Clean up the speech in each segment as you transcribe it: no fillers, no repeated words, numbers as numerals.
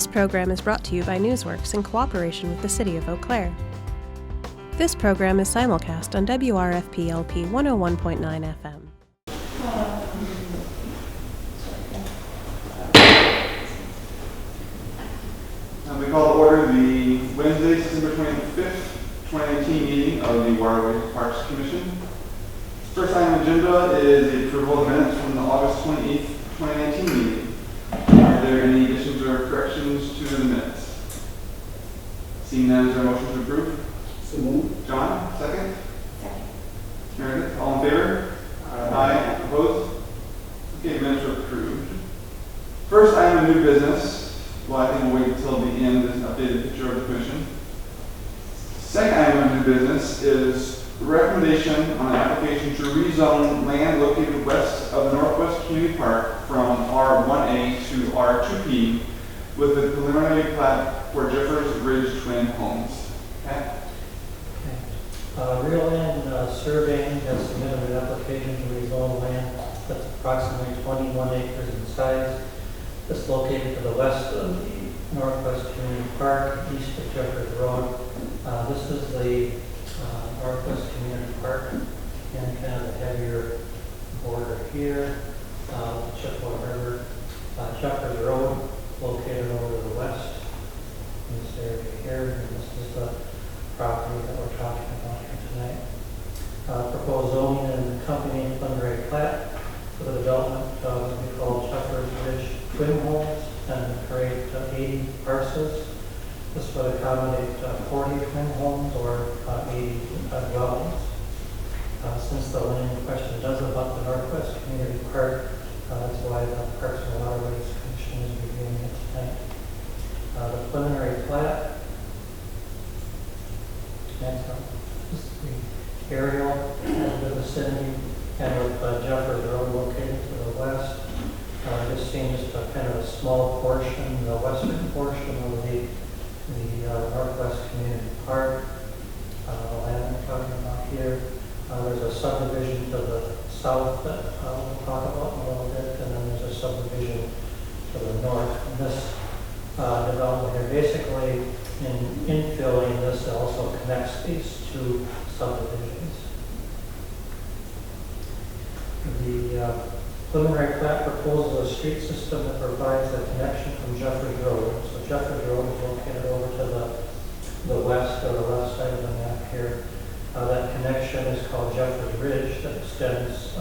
This program is brought to you by Newsworks in cooperation with the City of Eau Claire. This program is simulcast on WRFP-LP 101.9 FM. We call to order the Wednesday, December 25th, 2019 meeting of the Waterways Parks Commission. First item on the agenda is the approval of the minutes from the August 28th, 2019 meeting. Are there any additions or corrections to the minutes? Seeing none, is there a motion to approve? So moved. John, second? Second. Meredith, all in favor? Aye. Opposed? Okay, minutes are approved. First item of new business. Well, I think we'll wait until the end. There's an updated picture of the commission. Second item of new business is recommendation on an application to rezone land located west of the Northwest Community Park from R1A to R2P with the preliminary plat for Jeffers Ridge Twin Homes. Okay. Real Land Surveying has submitted an application to rezone land that's approximately 21 acres in size. It's located to the west of the Northwest Community Park, east of Jeffers Road. This is the Northwest Community Park and kind of the heavier border here. Chippewa River, Jeffers Road, located over to the west in this area here. And this is the property that we're talking about here tonight. Proposed zoning and accompanying preliminary plat for the development of what we call Jeffers Ridge Twin Homes and create 80 parcels. This would accommodate 40 twin homes or 80 dwellings. Since the land in question does abut the Northwest Community Park, that's why the Parks and Waterways Commission is reviewing it tonight. The preliminary plat, next one, this is the aerial of the vicinity, and with Jeffers Road located to the west. This seems just a kind of a small portion, the western portion of the Northwest Community Park. The land we're talking about here. There's a subdivision to the south that we'll talk about in a little bit, and then there's a subdivision to the north. And this development here, basically in infilling this, it also connects these two subdivisions. The preliminary plat proposes a street system that provides a connection from Jeffers Road. So Jeffers Road is located over to the west or the left side of the map here. That connection is called Jeffers Ridge that extends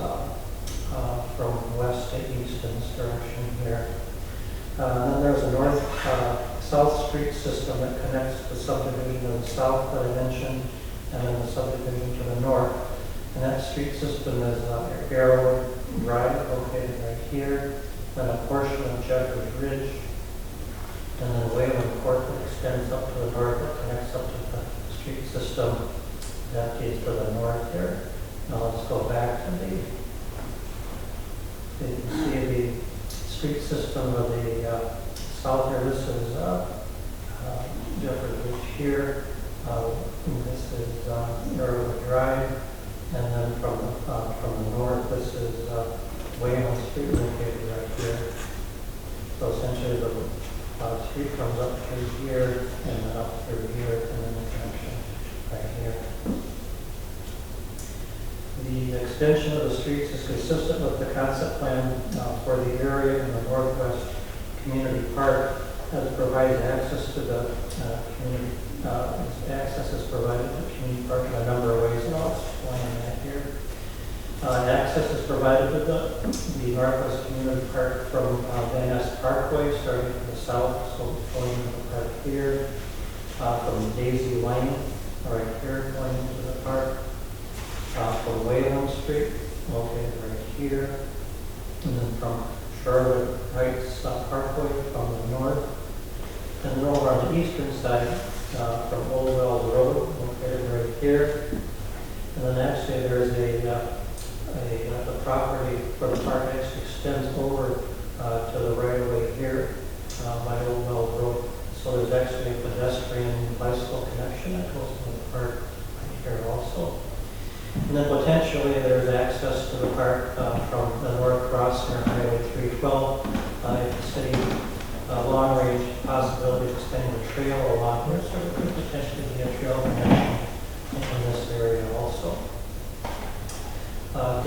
from west to east in this direction here. Then there's a north-south street system that connects the subdivision to the south that I mentioned, and then the subdivision to the north. And that street system is Arrowwood Drive, located right here, then a portion of Jeffers Ridge, and then Wayland Court that extends up to the north that connects up to the street system that is to the north here. Now let's go back to you can see the street system of the south here. This is Jeffers Ridge here. This is Arrowwood Drive. And then from the north, this is Wayland Street located right here. So essentially the street comes up through here and then up through here and then the connection right here. The extension of the streets is consistent with the concept plan for the area in the Northwest Community Park as provides access to the community. Access is provided to the community park in a number of ways, and I'll explain that here. Access is provided to the Northwest Community Park from Van Ness Parkway, starting from the south, so going into the park here, from Daisy Lane, right here, going into the park, from Wayland Street, located right here, and then from Charlotte Heights Parkway from the north, and then over on the eastern side, from Old Wells Road, located right here. And then actually there's the property for the park actually extends over to the right of way here by Old Wells Road. So there's actually a pedestrian bicycle connection that goes to the park right here also. And then potentially there's access to the park from the north crossing of Highway 312 if the city long range possibly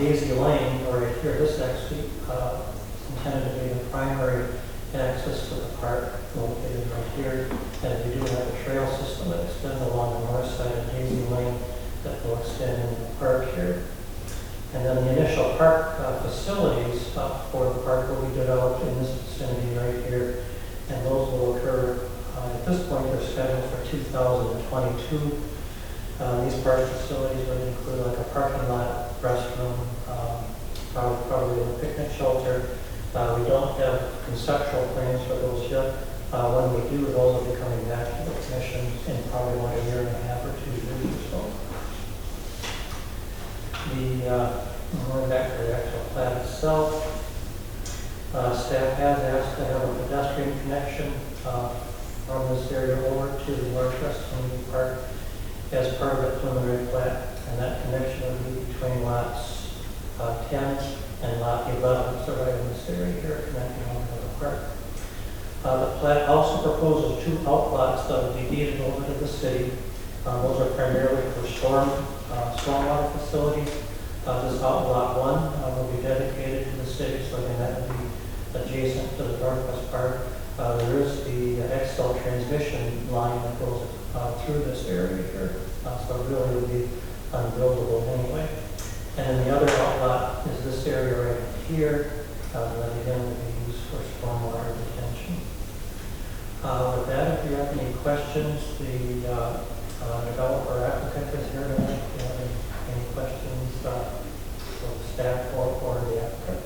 Daisy Lane, right here, this actually is intended to be the primary access to the park, located right here. And we do have a trail system that extends along the north side of Daisy Lane that will extend into the park here. And then the initial park facilities for the park will be developed in this vicinity right here. And those will occur, at this point, they're scheduled for 2022. These park facilities would include like a parking lot, restroom, probably a picnic shelter. We don't have conceptual plans for those yet. When we do, those will be coming back to the commission in probably about a year and a half or 2 years or so. Going back to the actual plat itself, staff has asked to have a pedestrian connection from this area over to the Northwest Community Park as part of the preliminary plat, and that connection would be between lots 10 and lot 11, so right in this area here, connecting over to the park. The plat also proposes 2 outlots that will be deeded over to the city. Those are primarily for stormwater facilities. This outlot 1 will be dedicated to the city, so again, that will be adjacent to the Northwest Park. There is the XL transmission line that goes through this area here, so it really would be unbuildable anyway. And then the other outlot is this area right here, that again will be used for stormwater detention. With that, if you have any questions, the developer applicant is here tonight. If you have any questions for the staff or for the applicant.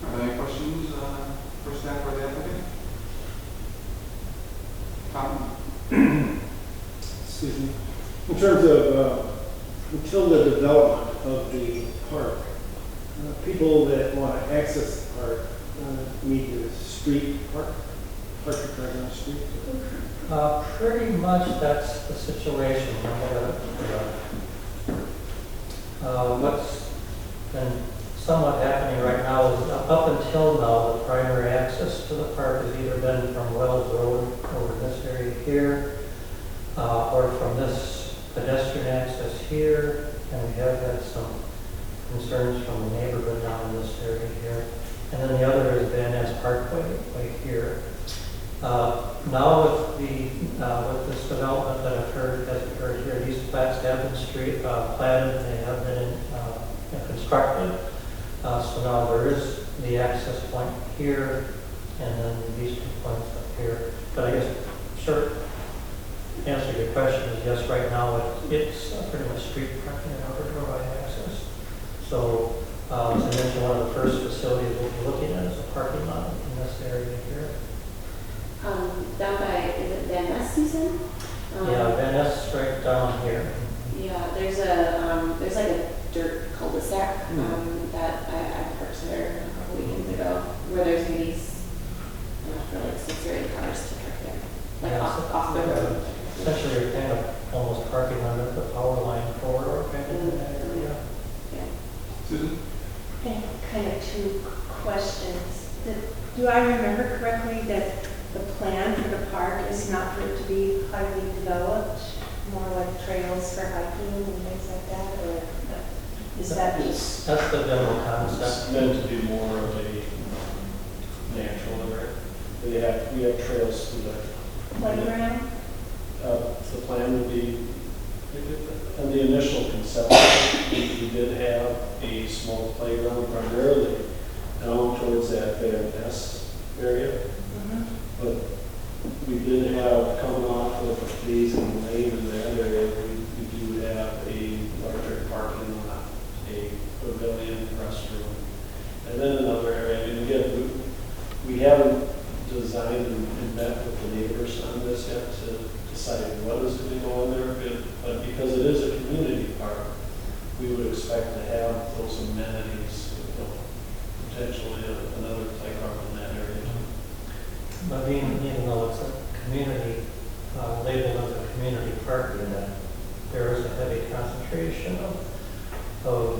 Are there any questions for staff or the applicant? Tom? Excuse me. In terms of until the development of the park, people that want to access the park need the street park your car on the street. Pretty much that's the situation. What's been somewhat happening right now is up until now, the primary access to the park has either been from Wells Road over this area here, or from this pedestrian access here, and we have had some concerns from the neighborhood down in this area here. And then the other is Van Ness Parkway right here. Now with this development that has occurred here, these plats have been platted, and they have been constructed. So now there is the access point here, and then these 2 points up here. But I guess, sure, answer your question is yes, right now it's pretty much street parking and upper provide access. So, as I mentioned, one of the first facilities we'll be looking at is a parking lot in this area here. Down by, is it Van Ness, you said? Yeah, Van Ness is right down here. Yeah, there's like a dirt cul-de-sac that I parked there a couple weekends ago, where there's maybe enough for like 6 or 8 cars to park there, like Yeah, off the road. Essentially, you're kind of almost parking under the power line corridor kind of in that area. Yeah. Susan? I have kind of 2 questions. Do I remember correctly that the plan for the park is not for it to be highly developed, more like trails for hiking and things like that, or is that just? That's the general It's concept. meant to be more of a natural area. We have trails to the Playground? The plan would be, in the initial conception, we did have a small playground primarily down towards that Van Ness area. But we did have, coming off of Daisy Lane in that area, we do have a larger parking lot, a pavilion, restroom, and then another area. And again, we haven't designed and met with the neighbors on this yet to decide what is going to go in there. But because it is a community park, we would expect to have those amenities, potentially another playground in that area. But even though it's a community, labeled as a community park, there is a heavy concentration of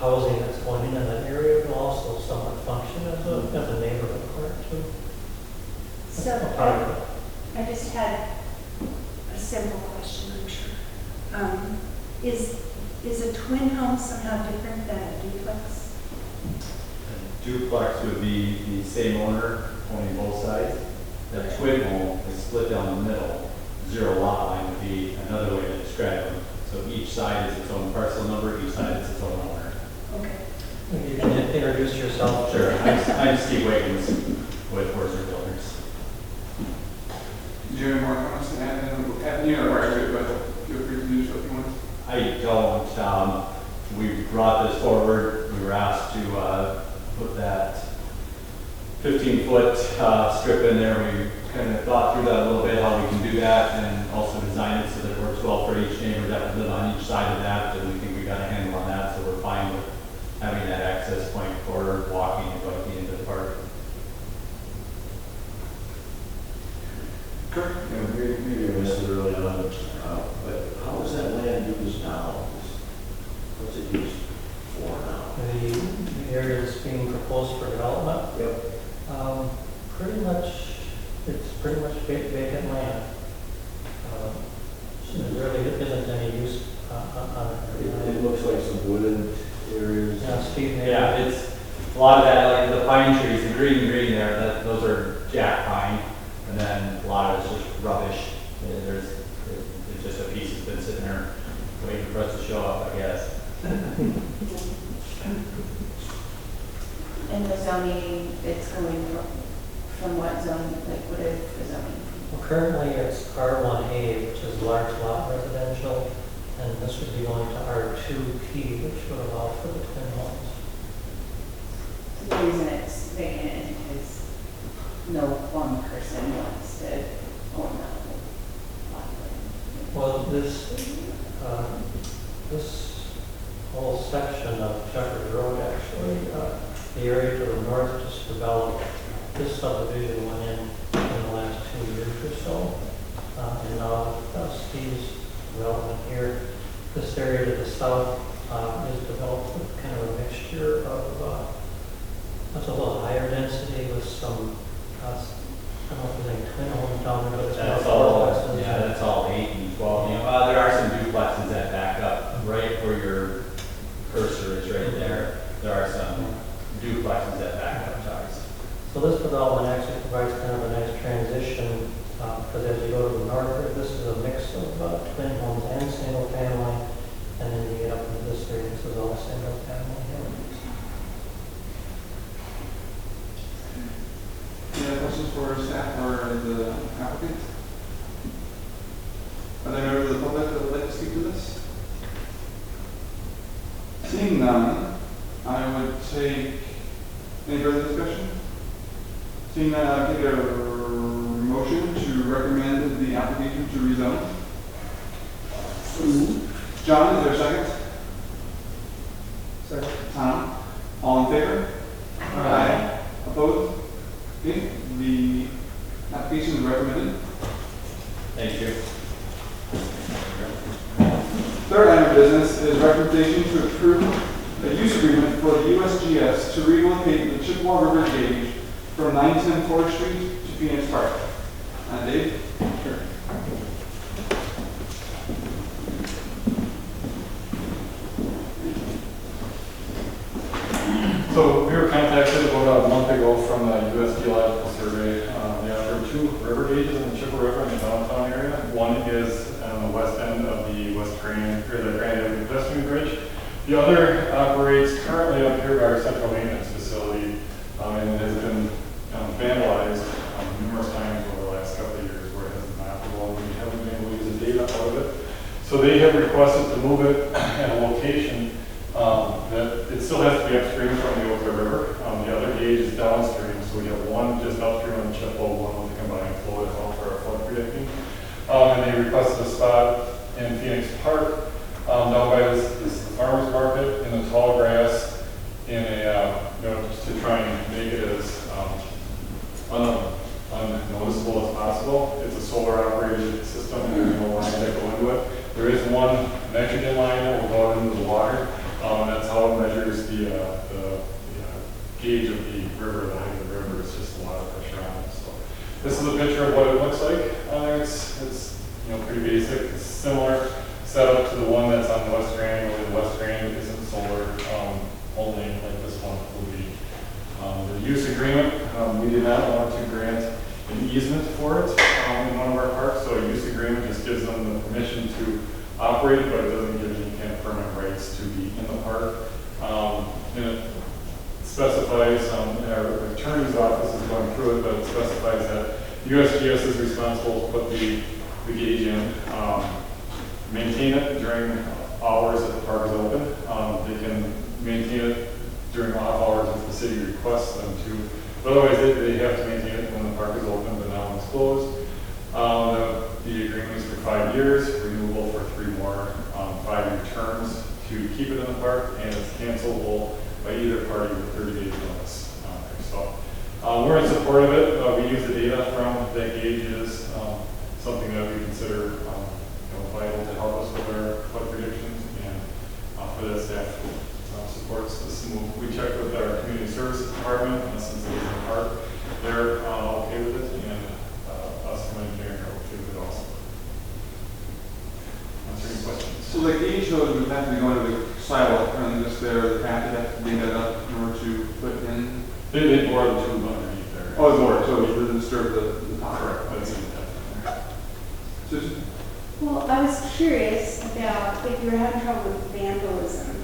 housing that's going in that area. It will also somewhat function as a neighborhood park too. So A part of it. I just had a simple question, I'm sure. Is Is a twin home somehow different than a duplex? A duplex would be the same owner owning both sides. The twin home is split down the middle. Zero lot line would be another way to describe them. So each side is its own parcel number, each side is its own owner. Okay. You can introduce yourself. Sure, I'm Steve Wiggins with Worcester Builders. Do you have any more comments to add? You know where to, but feel free to do so if you want. I don't. We brought this forward. We were asked to put that 15-foot strip in there. We kind of thought through that a little bit, how we can do that, and also design it so that it works well for each neighbor that would live on each side of that. And we think we got a handle on that, so we're fine with having that access point for walking and biking into the park. Kirk? Yeah, maybe I missed it early on, but how is that land used now? What's it used for now? The area that's being proposed for development, Yep. pretty much, it's pretty much vacant land. So there really isn't any use on it. It looks like some wooded areas. Yeah, Steve, maybe. Yeah, it's a lot of that, like the pine trees, the green there, those are jack pine, and then a lot of it's just rubbish. It's just a piece that's been sitting there waiting for us to show up, I guess. And the zoning, it's coming from what zone, like what is the zoning? Well, currently it's R1A, which is large lot residential, and this would be going to R2P, which would allow for the twin homes. So the reason it's vacant is because no one person wants to own that whole lot. Well, this whole section of Shepherd Road, actually, the area to the north just developed. This subdivision went in the last 2 years or so. And now Steve's development here, this area to the south is developed with kind of a mixture of, that's a little higher density with some, I don't know if there's any twin homes down there, but it's That's more all, fourplexes. yeah, that's all 8 and 12. You know, there are some duplexes that back up right where your cursor is right there. There are some duplexes that back up to ours. So this development actually provides kind of a nice transition, because as you go to the north, this is a mix of twin homes and single family, and then you get up into this area, this is all single family here. Any other questions for staff or the applicant? Are there members of the public that would like to speak to this? Seeing none, I would take any further discussion? Seeing none, I'll take a motion to recommend the application to rezone. John, is there a second? Second. Tom? All in favor? Aye. Opposed? Okay, the application is recommended. Thank you. Third item of business is recommendation to approve a use agreement for the USGS to relocate the Chippewa River gauge from 910 4th Street to Phoenix Park. Dave? Sure. So we were contacted about a month ago from the U.S. Geological Survey. They offer 2 river gauges in the Chippewa River in the downtown area. One is on the west end of the Grand Avenue pedestrian bridge. The other operates currently up here by our central maintenance facility, and it has been vandalized numerous times over the last couple of years where it has been operable, and we haven't been able to use the data out of it. So they have requested to move it at a location that it still has to be upstream from the Oakland River. The other gauge is downstream, so we have one just upstream on the Chippewa, one with the combined flow to help for our flood predicting. And they requested a spot in Phoenix Park down by this farmer's market in the tall grass in a, just to try and make it as unnoticeable as possible. It's a solar operated system and there's no lines that go into it. There is one nitrogen line that will go out into the water. That's how it measures the gauge of the river, the height of the river. It's just a lot of pressure on it. So this is a picture of what it looks like. It's pretty basic. It's similar setup to the one that's on the west triangle, the solar only like this one will be. The use agreement, we did not want to grant an easement for it in one of our parks, so a use agreement just gives them the permission to operate, but it doesn't give any kind of permanent rights to be in the park. And it specifies, our attorney's office is going through it, but it specifies that USGS is responsible to put the gauge in, maintain it during hours that the park is open. They can maintain it during off hours if the city requests them to. But otherwise, they have to maintain it when the park is open, but not when it's closed. The agreement is for 5 years, renewable for 3 more 5-year terms to keep it in the park, and it's cancelable by either party with 30 days notice. So we're in support of it. We use the data from that gauge is something that we consider vital to help us with our flood predictions, and for that staff supports this move. We checked with our community services department, and since it is in the park, they're okay with it, and us from engineering are okay with it also. Answer any questions? So the gauge shows would have to be going to the sidewalk, and just there, the path, you have to dig that up in order to put in. They bore the tube underneath there. Oh, it's more, so it doesn't disturb the top. Correct. That's in there. Susan? Well, I was curious about if you were having trouble with vandalism,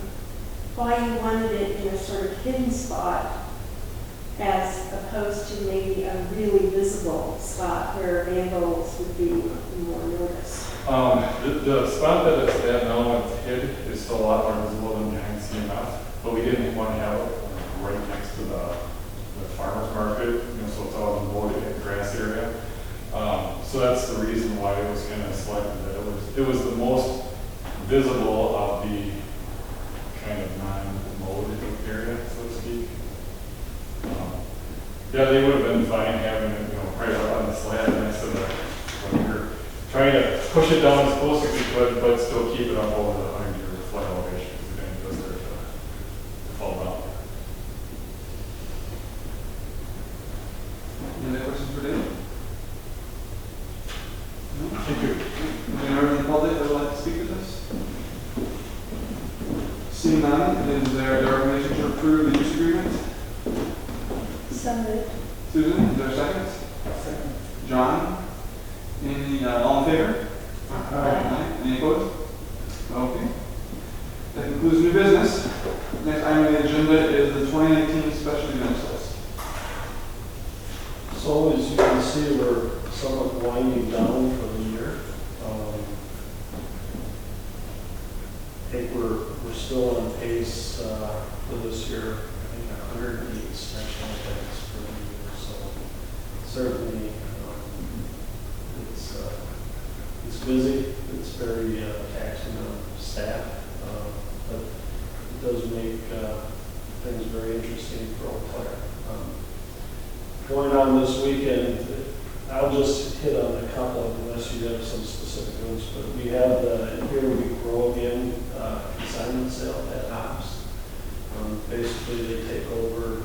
why you wanted it in a sort of hidden spot as opposed to maybe a really visible spot where vandals would be more noticed. The spot that it's at now when it's hid is still a lot more visible than behind CMF, but we didn't want to have it right next to the farmer's market, so it's all in the wooded grass area. So that's the reason why it was kind of selected. That it was the most visible of the kind of non-mowed area, so to speak. Yeah, they would have been fine having it, right up on the slab next to the. We were trying to push it down as close as we could, but still keep it up over the 100-year flood elevation, because then it does start to fall down. Any other questions for Dave? No? Thank you. Any members of the public that would like to speak with us? Seeing none, is there a recommendation to approve the use agreement? So moved. Susan, is there a second? Second. John? All in favor? Aye. Any opposed? Okay. That concludes new business. Next item on the agenda is the 2019 special events list. So as you can see, we're somewhat winding down for the year. I think we're still on pace for this year. I think 108 special events for the year. So certainly it's busy. It's very taxing on staff, but it does make things very interesting for Eau Claire. Going on this weekend, I'll just hit on a couple unless you have some specific ones, but we have the Here We Grow Again consignment sale at Hops. Basically, they take over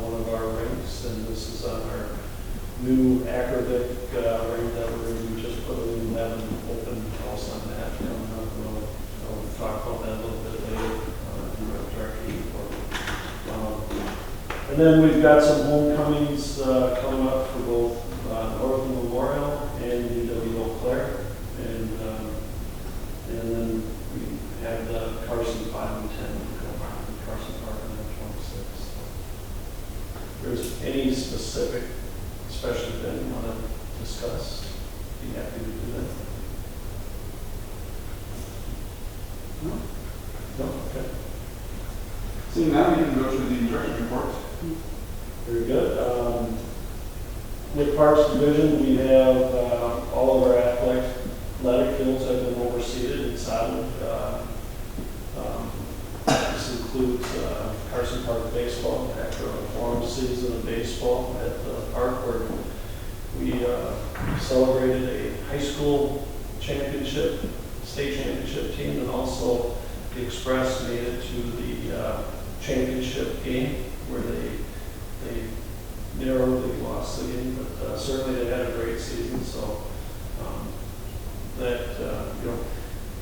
one of our rinks, and this is on our new acrobatic rink that we just put a new 11 open house on that. We'll talk about that a little bit later in our director's report. And then we've got some homecomings coming up for both Northern Memorial and UW Eau Claire. And then we have the Carson 5 and 10 Carson Park on the 26th. If there's any specific special event you want to discuss, be happy to do that. No? No? Okay. Seeing now, we can go to the director's report. Very good. With Parks Division, we have all of our athletic fields have been overseeded and sodded. This includes Carson Park baseball, after a long season of baseball at the park where we celebrated a high school championship, state championship team, and also the Express made it to the championship game where they narrowly lost the game, but certainly they had a great season. So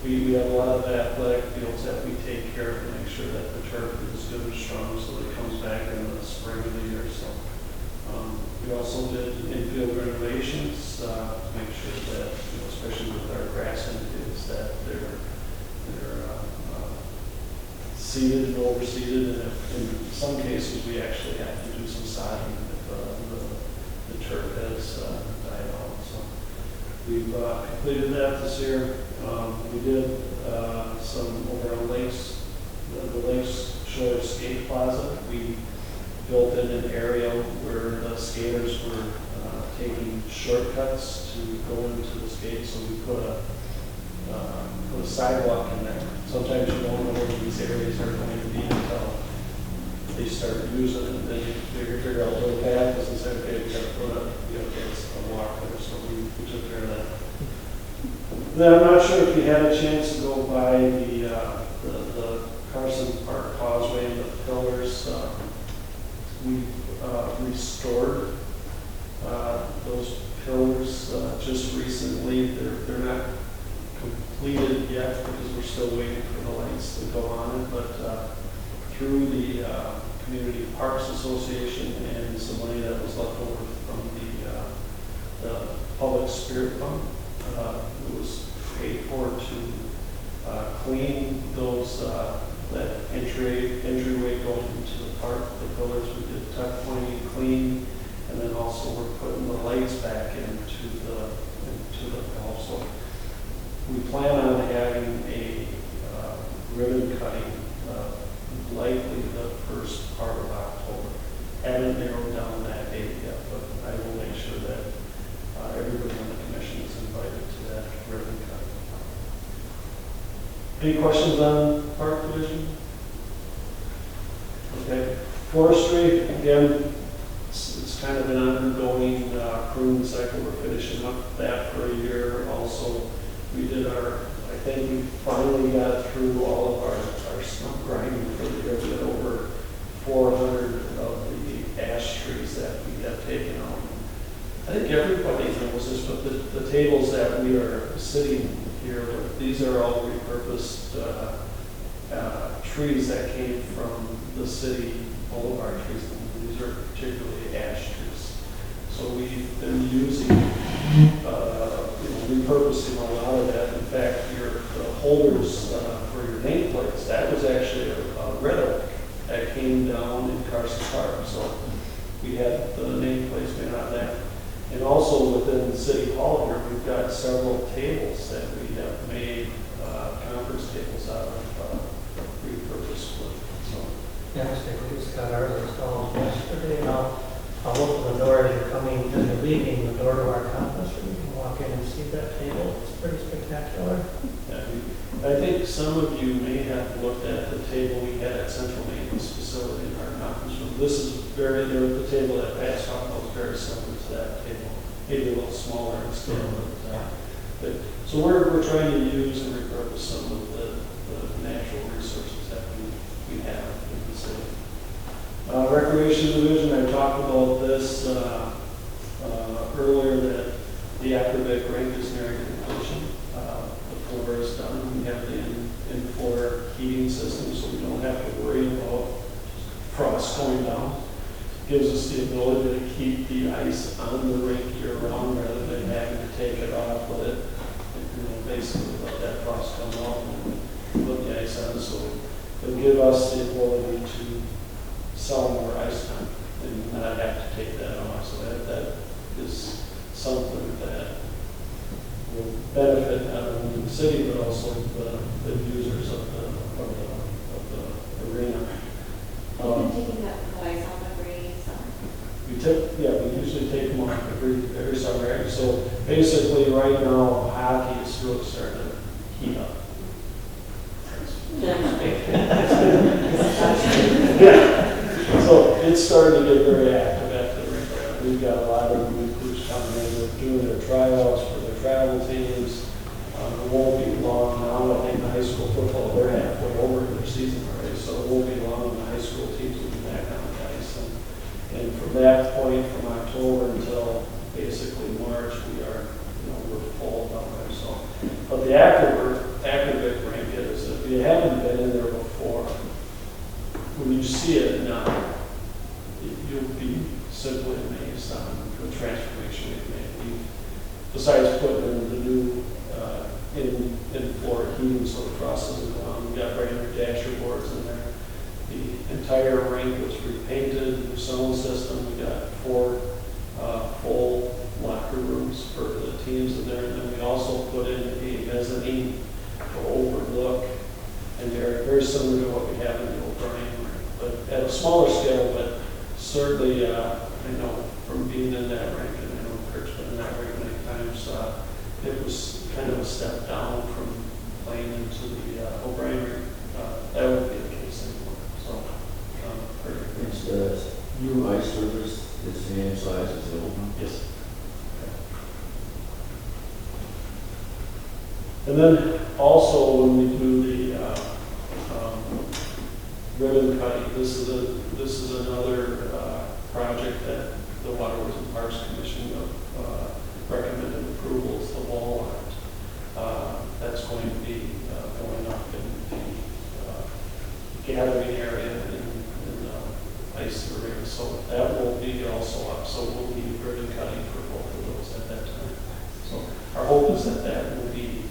we have a lot of athletic fields that we take care of to make sure that the turf is good and strong so that it comes back in the spring of the year. So we also did infield renovations to make sure that, especially with our grass infields, that they're seeded and overseeded, and if, in some cases we actually have to do some sodding if the turf has died out. So we've completed that this year. We did some over on Lakes, the Lakes Shore Skate Plaza. We built in an area where the skaters were taking shortcuts to go into the skates, so we put a sidewalk in there. Sometimes you don't know where these areas are going to be until they start using it, and then you figure out where the path is and say, okay, we got to put a walk there, so we took care of that. Then I'm not sure if you had a chance to go by the Carson Park Causeway and the pillars. We restored those pillars just recently. They're not completed yet because we're still waiting for the lights to go on it, but through the Community Parks Association and some money that was left over from the Public Spirit Fund, it was paid for to clean those that entryway going into the park. The pillars we did tuck pointing, clean, and then also we're putting the lights back into the pillar. So we plan on having a ribbon cutting likely the first part of October. Haven't narrowed down that date yet, but I will make sure that everybody on the commission is invited to that ribbon cutting. Any questions on Park Division? Okay. Forestry, again, it's kind of an ongoing pruning cycle. We're finishing up that for a year. Also, we did I think we finally got through all of our stump grinding for the year. We had over 400 of the ash trees that we have taken out. I think everybody knows this, but the tables that we are sitting here with, these are all repurposed trees that came from the city boulevard trees. These are particularly ash trees. So we've been using, repurposing a lot of that. In fact, the holders for your nameplates, that was actually a red oak that came down in Carson Park. So we had the nameplates made out of that. And also within the City Hall here, we've got several tables that we have made conference tables out of repurposed wood. So. Yeah, we just got ours installed yesterday, and I'll open the door as you're coming, as you're leaving the door to our conference room. You can walk in and see that table. It's pretty spectacular. Yeah, I think some of you may have looked at the table we had at Central Maintenance Facility in our conference room. This is the table that Pat's talking about is very similar to that table, maybe a little smaller in scale. But so we're trying to use and repurpose some of the natural resources that we have in the city. Recreation Division, I talked about this earlier, that the acrobatic rink is nearing completion. The floor is done. We have the in-floor heating system, so we don't have to worry about frost going down. Gives us the ability to keep the ice on the rink year-round rather than having to take it off with it. Basically let that frost come off and put the ice on. So it'll give us the ability to sell more ice time and not have to take that off. So that is something that will benefit not only the city but also the users of the arena. You've been taking that ice off every summer? We usually take them off every summer. Right? So basically right now hockey is really starting to heat up. Yeah. So it's starting to get very active at the rink. We've got a lot of new crews coming in. They're doing their tryouts for their travel teams. It won't be long now. I think the high school football, they're halfway over their season already. So it won't be long when the high school teams will be back on the ice. And from that point, from October until basically March, we're full down there. So, but the active you haven't been in there before, when you see it now, you'll be simply amazed on the transformation we've made. Besides putting in the new in-floor heating so the frost doesn't go on, we got brand new dasher boards in there. The entire rink was repainted, new sound system. We got 4 full locker rooms for the teams in there, and then we also put in a mezzanine to overlook, and they're very similar to what we have in the O'Brien rink, but at a smaller scale. But certainly, I know from being in that rink, and I know Kirk's been in that rink many times, it was kind of a step down from playing into the O'Brien rink. That would be the case anymore. So, very Is the new ice surface the same size as the old one? Yes. And then also when we do the ribbon cutting, this is another project that the Waterways and Parks Commission recommended approval is the wall art. That's going to be going up in the gathering area in ice arena. So that will be also up. So we'll be ribbon cutting for both of those at that time. So our hope is that will be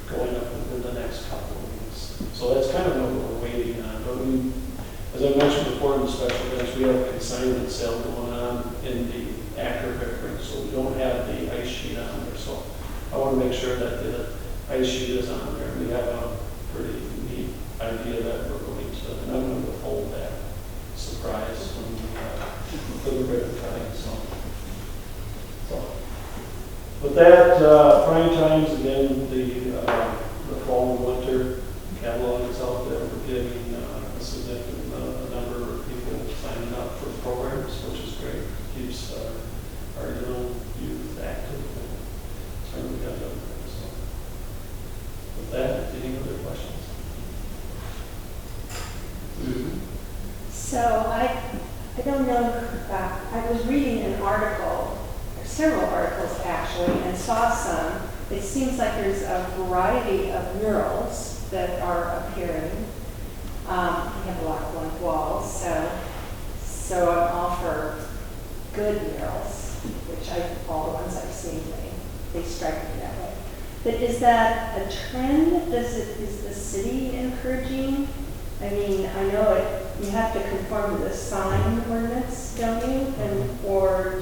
going up within the next couple of weeks. So that's kind of what we're waiting on. But we, as I mentioned before in the special events, we have a consignment sale going on in the acrobat rink, so we don't have the ice sheet on there. So I want to make sure that the ice sheet is on there. We have a pretty neat idea that we're going to, and I'm going to withhold that surprise for the ribbon cutting. So with that, prime times again, the fall and winter catalog is out there. We're getting a significant number of people signing up for programs, which is great. Keeps our young youth active and certainly got them. So with that, any other questions? So I don't know, I was reading an article, several articles actually, and saw some. It seems like there's a variety of murals that are appearing. We have a lot of blank walls, so I'm all for good murals, which all the ones I've seen, they strike me that way. But is that a trend? Is the city encouraging? I mean, I know you have to conform to the sign ordinance, don't you? Or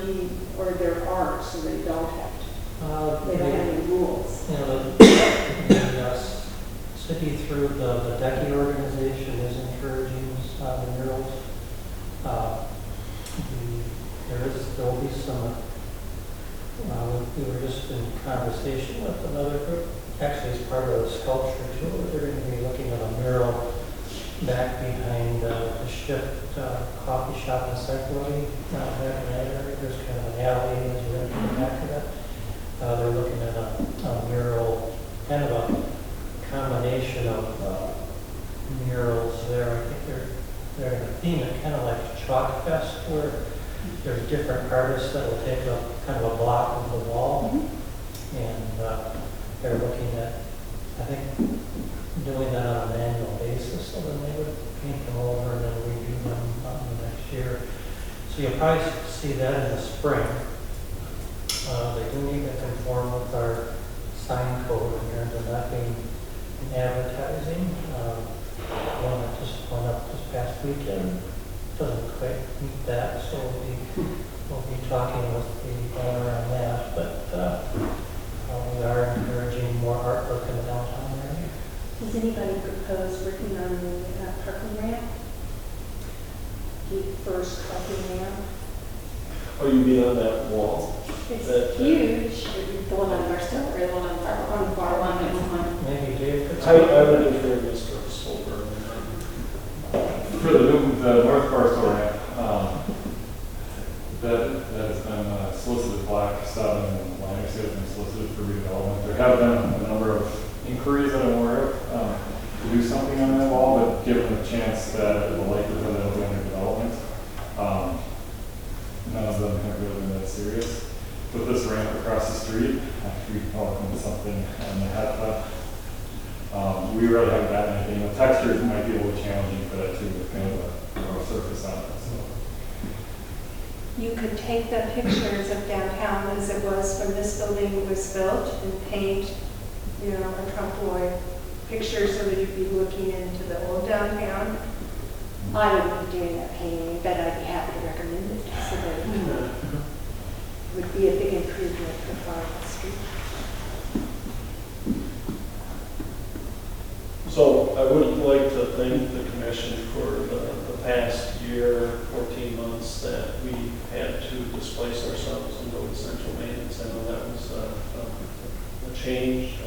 there aren't, so they don't have to. They don't have any rules. You know, the city through the DECI organization is encouraging the murals. There will be some. We were just in conversation with another group. Actually, it's part of the sculpture too. They're going to be looking at a mural back behind the Shift coffee shop in Sept. There's kind of an alley as you enter the back of that. They're looking at a mural, kind of a combination of murals there. I think they're going to theme it kind of like Chalk Fest, where there's different artists that will take a kind of a block of the wall, and they're looking at, I think, doing that on an annual basis, so then they would paint them over and then redo them the next year. So you'll probably see that in the spring. They do need to conform with our sign code in terms of not being in advertising. One that just went up this past weekend doesn't quite meet that, so we'll be talking with the owner on that. But we are encouraging more artwork in the downtown area. Does anybody propose working on the parking ramp? The first parking ramp? Oh, you mean on that wall? It's huge. The one on Barstow or the one on Bar one? Maybe Dave could I would defer Mr. Stolberg. For the North Barstow ramp, that has been solicited, Black 7 and Linux has been solicited for redevelopment. There have been a number of inquiries that I'm aware of to do something on that wall, but given the chance that the likelihood that it'll be under development, none of them have really been that serious. With this ramp across the street, I think we can come up with something on the hat top. We really haven't gotten anything. The textures might be a little challenging for that too, with kind of a surface on it, so. You could take the pictures of downtown as it was when this building was built and paint, you know, a trompe-l'oeil picture so that you'd be looking into the old downtown. I would be doing that painting, but I'd be happy to recommend it so that it would be a big improvement for Flower Street. So I would like to thank the commission for the past year, 14 months that we had to displace ourselves and go to central maintenance. I know that was a change,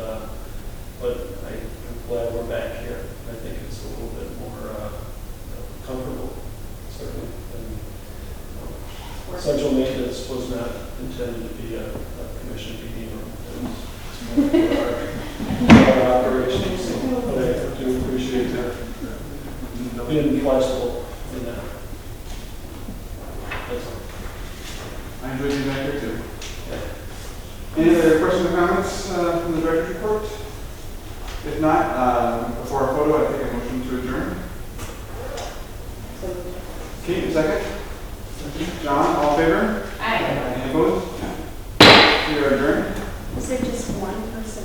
but I'm glad we're back here. I think it's a little bit more comfortable, certainly. And, central maintenance was not intended to be a commission meeting room. It's more for our operations. But I do appreciate that being flexible in that. That's all. I enjoyed being back here too. Any other questions or comments from the director's report? If not, before our photo, I take a motion to adjourn. Kate, second. John, all in favor? Aye. Any opposed? We are adjourned. Is there just one person?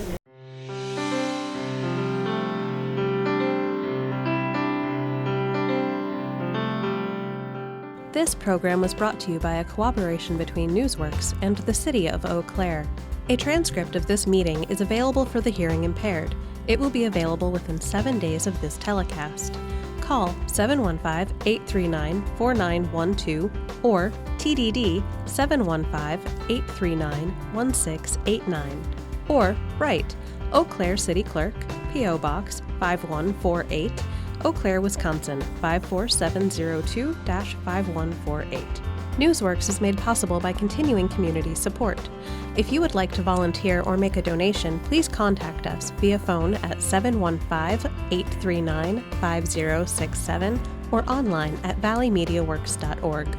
This program was brought to you by a cooperation between Newsworks and the City of Eau Claire. A transcript of this meeting is available for the hearing impaired. It will be available within 7 days of this telecast. Call 715-839-4912 or TDD 715-839-1689. Or write Eau Claire City Clerk, P.O. Box 5148, Eau Claire, Wisconsin 54702-5148. Newsworks is made possible by continuing community support. If you would like to volunteer or make a donation, please contact us via phone at 715-839-5067 or online at valleymediaworks.org.